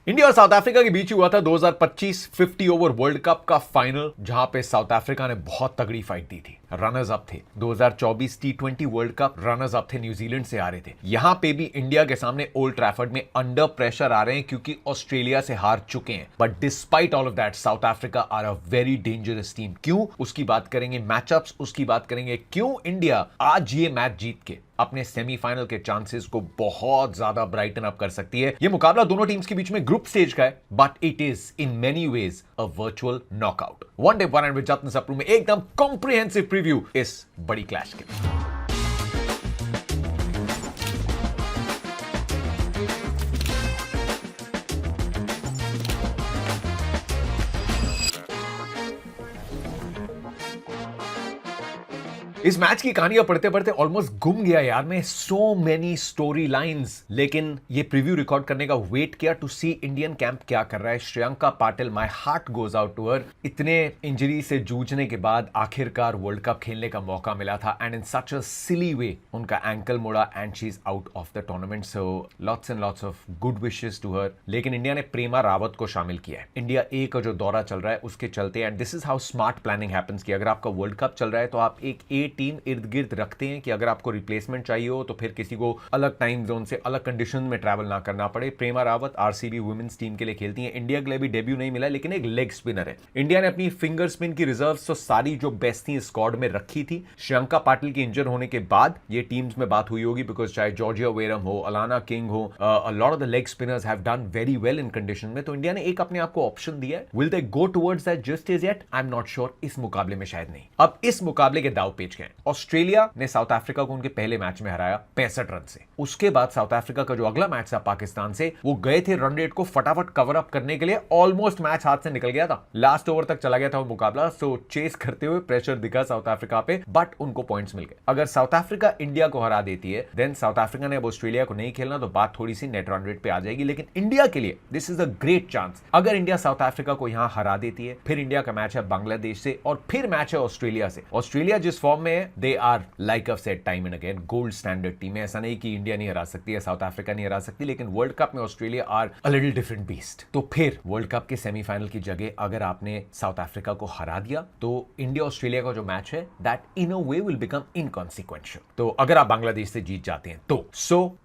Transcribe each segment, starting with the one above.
India और south Africa के बीच हुआ था 2025 50 ओवर वर्ल्ड कप का फाइनल, जहां पे साउथ अफ्रीका ने बहुत तगड़ी फाइट दी थी, रनर्स अप थे। 2024 T20 world cup runners up थे, न्यूजीलैंड से आ रहे थे। यहां पे भी इंडिया के सामने ओल्ड ट्रैफर्ड में अंडर प्रेशर आ रहे हैं क्योंकि ऑस्ट्रेलिया से हार चुके हैं। But despite all of that South Africa are a very dangerous team. क्यों, उसकी बात करेंगे। मैचअप्स, उसकी बात करेंगे। क्यों इंडिया आज ये मैच जीत के अपने सेमीफाइनल के चांसेस को बहुत ज्यादा ब्राइटन अप कर सकती है। यह मुकाबला दोनों टीम्स के बीच में ग्रुप स्टेज का है, but it is in many ways a virtual knockout. One day one and with Jatin Sapru में एकदम कॉम्प्रिहेंसिव प्रीव्यू इस बड़ी क्लैश के। इस मैच की कहानियां पढ़ते पढ़ते ऑलमोस्ट गुम गया यार मैं। सो मेनी स्टोरी लाइन्स, लेकिन ये प्रीव्यू रिकॉर्ड करने का वेट किया टू सी इंडियन कैंप क्या कर रहा है। Shreyanka Patil, my heart goes out to her. इतने इंजरी से जूझने के बाद आखिरकार वर्ल्ड कप खेलने का मौका मिला था, एंड इन सच अ सिली वे उनका एंकल मुड़ा and she is out of the tournament. So lots and lots of good wishes to her. लेकिन इंडिया ने प्रेमा रावत को शामिल किया है। इंडिया ए का जो दौरा चल रहा है उसके चलते, and this is how smart planning happens कि अगर आपका वर्ल्ड कप चल रहा है तो आप एक ए टीम इर्द गिर्द रखते हैं कि अगर आपको रिप्लेसमेंट चाहिए हो तो फिर किसी को अलग टाइम जोन से अलग कंडीशन में ट्रैवल ना करना पड़े। प्रेमा रावत आरसीबी वुमेन्स टीम के लिए खेलती हैं। इंडिया के लिए भी डेब्यू नहीं मिला, लेकिन एक लेग स्पिनर है। इंडिया ने अपनी फिंगर स्पिन की रिजर्व्स तो सारी जो बेस्ट थी स्क्वाड में रखी थी। श्रेयंका पाटिल के इंजर होने के बाद ये टीम्स में बात हुई होगी, बिकॉज चाहे जॉर्जिया वेरम हो, अलाना किंग हो, a lot of the leg spinners have done very well in condition में। तो इंडिया ने एक अपने आप को ऑप्शन दिया है। Will they go towards that just is yet? I am not sure. इस मुकाबले में शायद नहीं। अब इस मुकाबले के दाव पेच गए। ऑस्ट्रेलिया ने साउथ अफ्रीका को उनके पहले मैच में हराया 65 रन से। उसके बाद साउथ अफ्रीका का जो अगला मैच था पाकिस्तान से, वो गए थे रन रेट को फटाफट कवर अप करने के लिए। ऑलमोस्ट मैच हाथ से निकल गया था, लास्ट ओवर तक चला गया था वो मुकाबला। सो चेस करते हुए प्रेशर दिखा साउथ अफ्रीका पे, बट उनको पॉइंट्स मिल गए। अगर साउथ अफ्रीका इंडिया को हरा देती है, देन साउथ अफ्रीका ने अब ऑस्ट्रेलिया को नहीं खेलना, तो बात थोड़ी सी नेट रन रेट पे आ जाएगी। लेकिन इंडिया के लिए this is a great chance. अगर इंडिया साउथ अफ्रीका को यहां हरा देती है, फिर इंडिया का मैच है बांग्लादेश से, और फिर मैच है ऑस्ट्रेलिया से। ऑस्ट्रेलिया जिस फॉर्म में है, they are like a set time and again gold standard team है। ऐसा नहीं कि इंडिया नहीं हरा सकती है, साउथ अफ्रीका नहीं हरा सकती, लेकिन वर्ल्ड कप में Australia are a little different beast. तो फिर वर्ल्ड कप के सेमीफाइनल की जगह अगर आपने साउथ अफ्रीका को हरा दिया, तो इंडिया ऑस्ट्रेलिया का जो मैच है that in a way will become inconsequential. तो अगर आप बांग्लादेश से जीत जाते हैं तो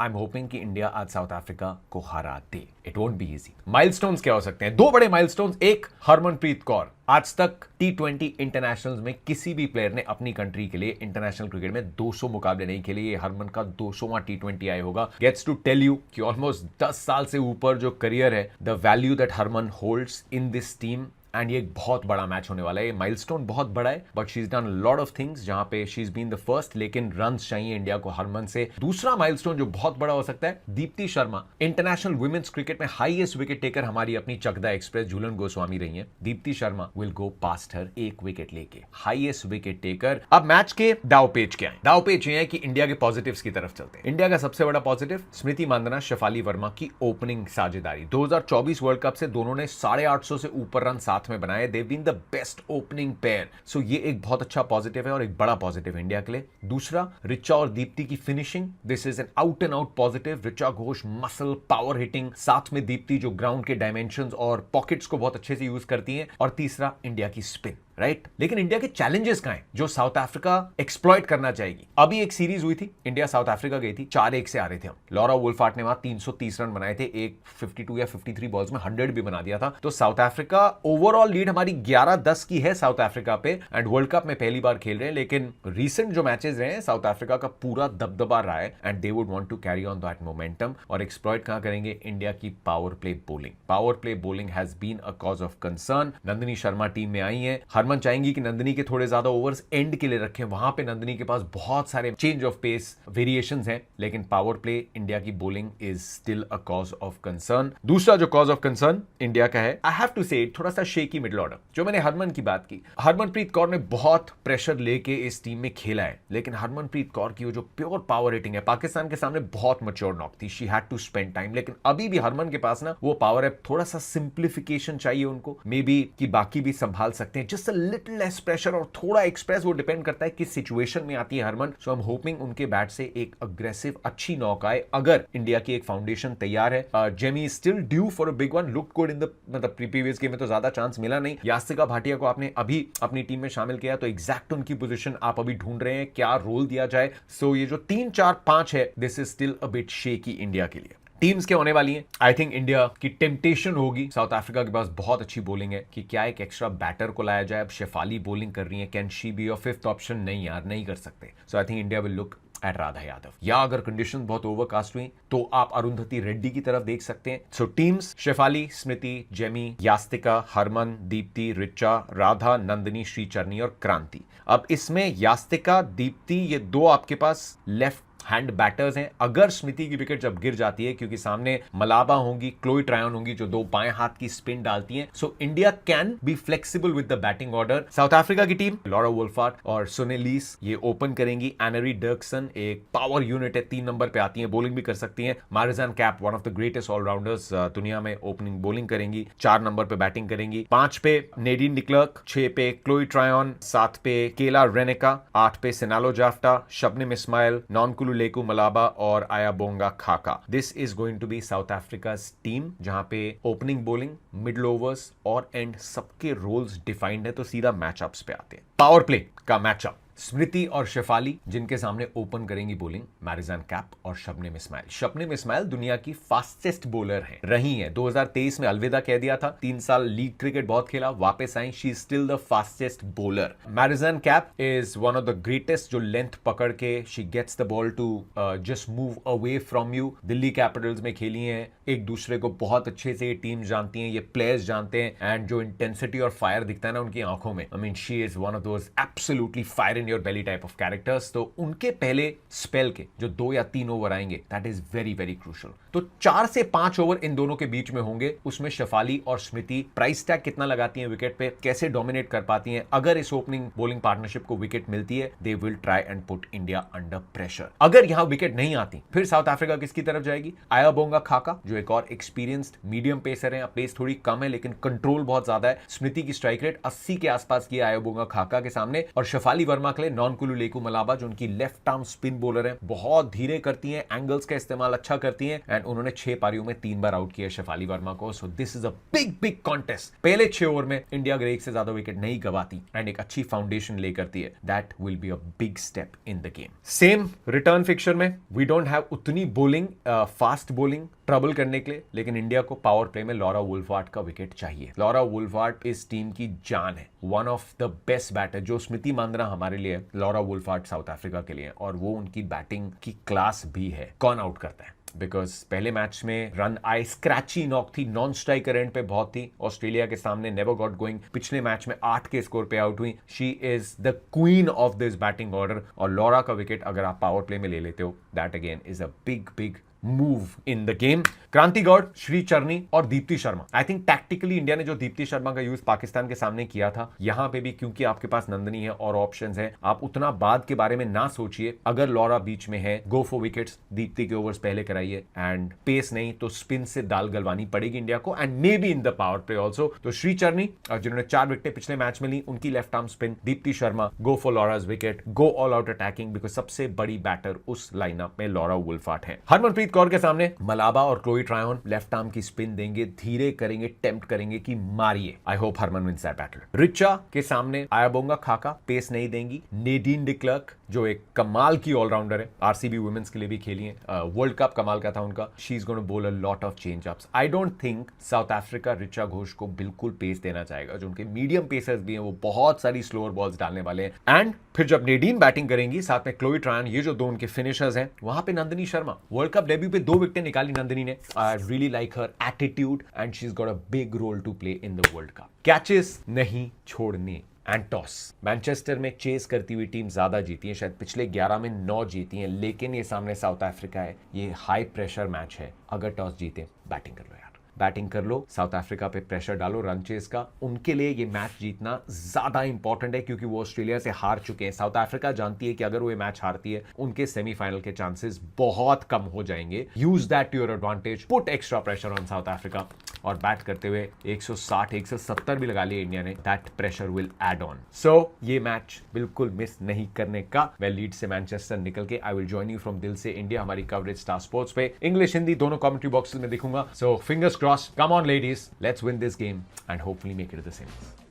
आई एम होपिंग कि इंडिया आज साउथ अफ्रीका को हरा दे। It won't be easy. Milestones क्या हो सकते हैं? दो बड़े माइलस्टोन्स। एक, हरमनप्रीत कौर। आज तक T20 इंटरनेशनल्स में किसी भी प्लेयर ने अपनी कंट्री के लिए इंटरनेशनल क्रिकेट में 200 मुकाबले नहीं खेले। ये हरमन का 200वां T20 आया होगा। गेट्स टू टेल यू कि ऑलमोस्ट 10 साल से ऊपर जो करियर है, the value that Harman holds in this team, and ये एक बहुत बड़ा मैच होने वाला है। ये माइलस्टोन बहुत बड़ा है, but she is done lot of things जहां पे she is been the first, लेकिन रन्स चाहिए इंडिया को हरमन से। दूसरा माइलस्टोन जो बहुत बड़ा हो सकता है, Deepti Sharma. International women's cricket में हाईएस्ट विकेट टेकर हमारी अपनी चकदा एक्सप्रेस झूलन गोस्वामी रही है। Deepti Sharma will go past her, एक विकेट लेके, हाईएस्ट विकेट टेकर। अब मैच के दाव पेच क्या है? दाव पेच ये है कि इंडिया के पॉजिटिव्स की तरफ चलते हैं। इंडिया का सबसे बड़ा पॉजिटिव, स्मृति मांदना, शेफाली वर्मा की ओपनिंग साझेदारी। 2024 वर्ल्ड कप से दोनों ने 850 से ऊपर रन साथ में बनाए। They've been the best opening pair. So ये एक बहुत अच्छा पॉजिटिव है और एक बड़ा पॉजिटिव है इंडिया के लिए। दूसरा, रिचा और दीप्ति की finishing. This is an out and out positive. Richa Ghosh muscle power hitting, साथ में दीप्ति जो ग्राउंड के डायमेंशंस और पॉकेट्स को बहुत अच्छे से यूज करती हैं। और तीसरा, इंडिया की स्पिन। राइट, लेकिन इंडिया के चैलेंजेस कहां हैं जो साउथ अफ्रीका एक्सप्लॉइट करना चाहेगी? अभी एक सीरीज हुई थी, इंडिया साउथ अफ्रीका गई थी, 4-1 से आ रहे थे हम। लॉरा वुल्फार्ट ने वहां 330 रन बनाए थे, एक 52 या 53 बॉल्स में 100 भी बना दिया था। तो साउथ अफ्रीका, ओवरऑल लीड हमारी 11-10 की है साउथ अफ्रीका पे, एंड वर्ल्ड कप में पहली बार खेल रहे हैं। लेकिन रिसेंट जो मैचेस रहे हैं, साउथ अफ्रीका का पूरा दबदबा रहा है, and they would want to carry on that momentum. और एक्सप्लॉइट कहां करेंगे? इंडिया की power play bowling. Power play bowling has been a cause of concern. Nandini Sharma team में आई है। हरमन चाहेंगी कि नंदिनी के थोड़े ज्यादा ओवर्स एंड के लिए रखें। वहां पे नंदिनी के पास बहुत सारे चेंज ऑफ पेस वेरिएशंस हैं, लेकिन पावर प्ले इंडिया की bowling is still a cause of concern. दूसरा जो कॉज ऑफ कंसर्न इंडिया का है, आई हैव टू से इट, थोड़ा सा शेकी मिडिल ऑर्डर। जो मैंने हरमन की बात की, हरमनप्रीत कौर ने बहुत प्रेशर लेके इस टीम में खेला है, लेकिन हरमनप्रीत कौर की वो जो प्योर पावर हिटिंग है, पाकिस्तान के सामने बहुत मैच्योर नॉक थी। She had to spend time, लेकिन अभी भी हरमन के पास ना वो पावर है। थोड़ा सा सिंप्लीफिकेशन चाहिए उनको, मे बी कि बाकी भी संभाल सकते हैं। Just a little less pressure और थोड़ा एक्सप्रेस, वो डिपेंड करता है किस सिचुएशन में आती है हरमन। सो आई एम होपिंग उनके बैट से एक अग्रेसिव अच्छी नॉक आए अगर इंडिया की एक फाउंडेशन तैयार है। Jamie still due for a big one, look good in the मतलब प्रीवियस गेम में तो ज्यादा चांस मिला नहीं। यास्तिका भाटिया को आपने अभी अपनी टीम में शामिल किया तो एग्जैक्ट उनकी पोजीशन आप अभी ढूंढ रहे हैं, क्या रोल दिया जाए। सो ये जो 3 4 5 है, this is still a bit shaky India के लिए। टीम्स के होने वाली हैं, आई थिंक इंडिया की टेम्पटेशन होगी, साउथ अफ्रीका के पास बहुत अच्छी बॉलिंग है, कि क्या एक एक्स्ट्रा बैटर को लाया जाए। अब शेफाली बॉलिंग कर रही है, can she be your fifth option? नहीं यार, नहीं कर सकते। So I think India will look at Radha Yadav, या अगर कंडीशन बहुत ओवरकास्ट हुई तो आप अरुंधति रेड्डी की तरफ देख सकते हैं। सो टीम्स शेफाली, स्मृति, जेमी, यास्तिका, हरमन, दीप्ति, रिचा, राधा, नंदिनी, श्रीचरनी और क्रांति। अब इसमें यास्तिका, दीप्ति, ये 2 आपके पास लेफ्ट हैंड बैटर्स हैं। अगर स्मृति की विकेट जब गिर जाती है, क्योंकि सामने मलाबा होंगी, क्लोई ट्रायन होंगी जो 2 बाएं हाथ की स्पिन डालती हैं, so India can be flexible with the batting order. South Africa की टीम लॉरा वुल्फार्ट और सुनेलीस ये ओपन करेंगी। एनरी डर्कसन एक पावर यूनिट है, 3 नंबर पे आती है, बॉलिंग भी कर सकती हैं। Marizanne Kapp one of the greatest allrounders दुनिया में, ओपनिंग बॉलिंग करेंगी। 4 नंबर पे बैटिंग करेंगी। 5 पे नेडीन डिक्लर्क, 6 पे क्लोई ट्रायन, 7 पे केला रेनेका, 8 पे Sinalo Jafta, Shabnim Ismail, Nonkululeko Mlaba और Ayabonga Khaka. This is going to be South Africa team, जहां पे ओपनिंग, बॉलिंग, मिडल ओवर्स और एंड सबके रोल्स डिफाइंड है। तो सीधा मैचअप्स पे आते हैं। पावर प्ले का मैचअप स्मृति और शेफाली, जिनके सामने ओपन करेंगी बॉलिंग मारिजान कैप और शबनम इस्माइल। शबनम इस्माइल दुनिया की फास्टेस्ट बॉलर हैं, रही हैं। 2023 में अलविदा कह दिया था, 3 साल लीग क्रिकेट बहुत खेला, वापस आई। She is still the fastest bowler. Marizanne Kapp is one of the greatest, जो लेंथ पकड़ के she gets the ball to just move away from you. Delhi Capitals में खेली हैं, एक दूसरे को बहुत अच्छे से ये टीम जानती हैं, ये प्लेयर्स जानते हैं। एंड जो इंटेंसिटी और फायर दिखता है ना उनकी आंखों में, I mean she is one of those absolutely fire in your belly type of characters. तो उनके पहले स्पेल के जो 2 या 3 ओवर आएंगे, that is very very crucial. तो 4 से 5 ओवर इन दोनों के बीच में होंगे। उसमें शेफाली और स्मृति प्राइस टैग कितना लगाती हैं विकेट पे, कैसे डोमिनेट कर पाती हैं। अगर इस ओपनिंग बॉलिंग पार्टनरशिप को विकेट मिलती है, they will try and put India under pressure. अगर यहां विकेट नहीं आती, फिर साउथ अफ्रीका किसकी तरफ जाएगी? आयाबोंगा खाका, जो एक और एक्सपीरियंस्ड मीडियम पेसर है। पेस थोड़ी कम है लेकिन कंट्रोल बहुत ज्यादा है। स्मृति की स्ट्राइक रेट 80 के आसपास की है आयाबोंगा खाका के सामने। और शेफाली वर्मा के लिए नॉनकुलू लेकू मलाबा, जो उनकी लेफ्ट आर्म स्पिन बॉलर है, बहुत धीरे करती हैं, एंगल्स का इस्तेमाल अच्छा करती हैं। एंड उन्होंने 6 पारियों में 3 बार आउट किया शेफाली वर्मा को। So this is a big big contest. पहले 6 ओवर में इंडिया अगर 1 से ज्यादा विकेट नहीं गवाती एंड एक अच्छी फाउंडेशन ले करती है, that will be a big step in the game. Same return fixture में वी डोंट हैव उतनी बॉलिंग, फास्ट बॉलिंग ट्रबल करने के लिए, लेकिन इंडिया को पावर प्ले में लॉरा वुल्फार्ट का विकेट चाहिए। लॉरा वुल्फार्ट इस टीम की जान है, one of the best batter. जो स्मृति मांद्रा हमारे लिए, लॉरा वुल्फार्ट साउथ अफ्रीका के लिए, और वो उनकी बैटिंग की क्लास भी है। कौन आउट करता है? बिकॉज पहले मैच में रन आए, स्क्रैची नॉक थी, नॉन स्ट्राइकर एंड पे बहुत थी ऑस्ट्रेलिया के सामने, नेवर गॉट गोइंग। पिछले मैच में 8 के स्कोर पे आउट हुई। She is the queen of this batting order. और लॉरा का विकेट अगर आप पावर प्ले में ले लेते हो, that again is a big big move in the game. क्रांति गौड़, श्री चरनी और Deepti Sharma. I think tactically India ने जो दीप्ति शर्मा का यूज पाकिस्तान के सामने किया था, यहां पे भी क्योंकि आपके पास नंदिनी है और ऑप्शंस है, आप उतना बाद के बारे में ना सोचिए। अगर लॉरा बीच में है, गो फॉर विकेट्स। दीप्ति के ओवर्स पहले कराइए, एंड पेस नहीं तो स्पिन से दाल गलवानी पड़ेगी इंडिया को, and may be in the power play also. तो श्री चरनी, जिन्होंने 4 विकेटें पिछले मैच में ली, उनकी left arm spin. Deepti Sharma, go for Laura's wicket, go all out attacking, because सबसे बड़ी बैटर उस लाइनअप में लॉरा वुल्फार्ट है। हरमनप्रीत कौर के सामने मलाबा और क्लोई ट्रायन लेफ्ट आर्म की स्पिन देंगे, धीरे करेंगे, टेम्प्ट करेंगे कि मारिए। I hope Harman wins that battle. Richa के सामने आयाबोंगा खाका, पेस नहीं देंगी। नेडीन डिक्लर्क, जो एक कमाल की ऑलराउंडर है, आरसीबी वुमेन्स के लिए भी खेली है, वर्ल्ड कप कमाल का था उनका। शी इज गोइंग टू बोल a lot of change ups. I don't think south Africa Richa Ghosh को बिल्कुल पेस देना चाहेगा। जो उनके मीडियम पेसर्स भी हैं, वो बहुत सारी स्लोअर बॉल्स डालने वाले हैं। एंड फिर जब नेडीन बैटिंग करेंगी, साथ में क्लोई ट्रायन, ये जो 2 उनके फिनिशर्स हैं, वहां पे Nandini Sharma, world cup debut पे 2 विकेटें निकाली नंदिनी ने। I really like her attitude and she is got a big role to play in the world cup. Catches नहीं छोड़ने एंड टॉस। मैनचेस्टर में चेस करती हुई टीम ज्यादा जीती है, शायद पिछले 11 में 9 जीती हैं, लेकिन ये सामने साउथ अफ्रीका है, ये हाई प्रेशर मैच है। अगर टॉस जीते, बैटिंग कर लो यार, बैटिंग कर लो, साउथ अफ्रीका पे प्रेशर डालो रन चेस का। उनके लिए ये मैच जीतना ज्यादा इंपॉर्टेंट है, क्योंकि वो ऑस्ट्रेलिया से हार चुके हैं। साउथ अफ्रीका जानती है कि अगर वो ये मैच हारती है, उनके सेमीफाइनल के चांसेस बहुत कम हो जाएंगे। Use that to your advantage, put extra pressure on South Africa और बैट करते हुए 160 170 भी लगा लिए इंडिया ने, that pressure will add on. So ये मैच बिल्कुल मिस नहीं करने का। मैं लीड से मैनचेस्टर निकल के I will join you from Dil Se India, हमारी कवरेज स्टार स्पोर्ट्स पे इंग्लिश हिंदी दोनों कमेंट्री बॉक्सेस में दिखूंगा। So fingers crossed, come on ladies, let's win this game and hopefully make it the semis.